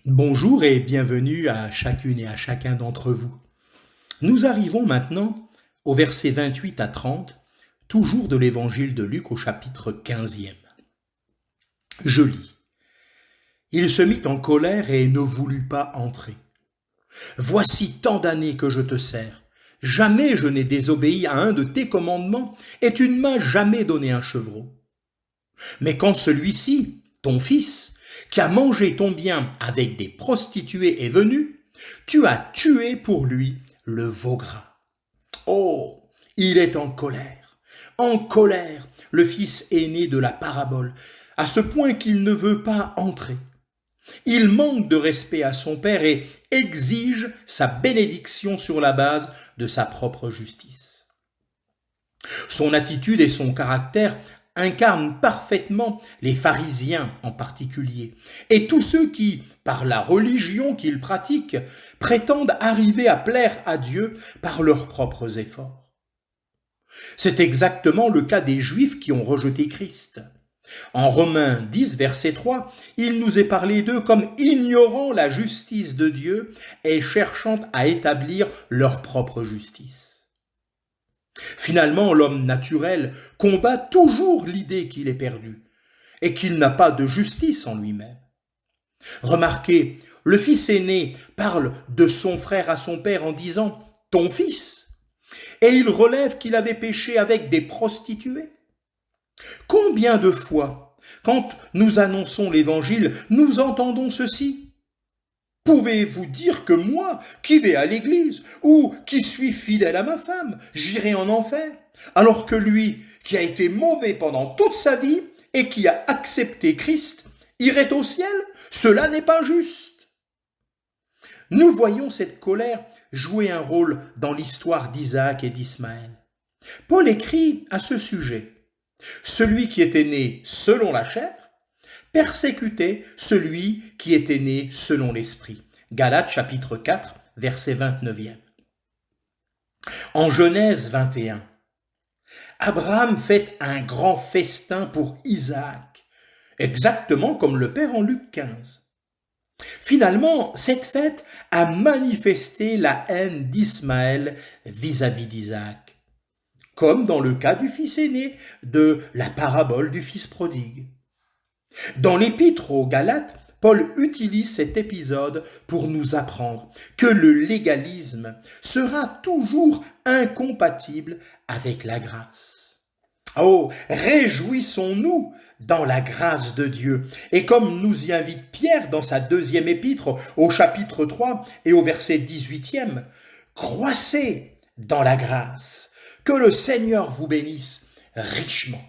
Bonjour et bienvenue à chacune et à chacun d'entre vous. Nous arrivons maintenant au verset 28 à 30, toujours de l'évangile de Luc au chapitre 15e. Je lis. Il se mit en colère et ne voulut pas entrer. Voici tant d'années que je te sers. Jamais je n'ai désobéi à un de tes commandements et tu ne m'as jamais donné un chevreau. Mais quand celui-ci, ton fils, qui a mangé ton bien avec des prostituées est venu, tu as tué pour lui le veau gras. Oh, il est en colère, le fils aîné de la parabole, à ce point qu'il ne veut pas entrer. Il manque de respect à son père et exige sa bénédiction sur la base de sa propre justice. Son attitude et son caractère incarnent parfaitement les pharisiens en particulier, et tous ceux qui, par la religion qu'ils pratiquent, prétendent arriver à plaire à Dieu par leurs propres efforts. C'est exactement le cas des Juifs qui ont rejeté Christ. En Romains 10, verset 3, il nous est parlé d'eux comme ignorant la justice de Dieu et cherchant à établir leur propre justice. Finalement, l'homme naturel combat toujours l'idée qu'il est perdu et qu'il n'a pas de justice en lui-même. Remarquez, le fils aîné parle de son frère à son père en disant « ton fils » et il relève qu'il avait péché avec des prostituées. Combien de fois, quand nous annonçons l'Évangile, nous entendons ceci ? Pouvez-vous dire que moi, qui vais à l'église, ou qui suis fidèle à ma femme, j'irai en enfer, alors que lui, qui a été mauvais pendant toute sa vie et qui a accepté Christ, irait au ciel? Cela n'est pas juste. Nous voyons cette colère jouer un rôle dans l'histoire d'Isaac et d'Ismaël. Paul écrit à ce sujet. Celui qui était né selon la chair persécutait celui qui était né selon l'esprit. Galates chapitre 4, verset 29e. En Genèse 21, Abraham fait un grand festin pour Isaac, exactement comme le père en Luc 15. Finalement, cette fête a manifesté la haine d'Ismaël vis-à-vis d'Isaac, comme dans le cas du fils aîné de la parabole du fils prodigue. Dans l'épître aux Galates, Paul utilise cet épisode pour nous apprendre que le légalisme sera toujours incompatible avec la grâce. Oh, réjouissons-nous dans la grâce de Dieu. Et comme nous y invite Pierre dans sa deuxième épître au chapitre 3 et au verset 18e, croissez dans la grâce. Que le Seigneur vous bénisse richement.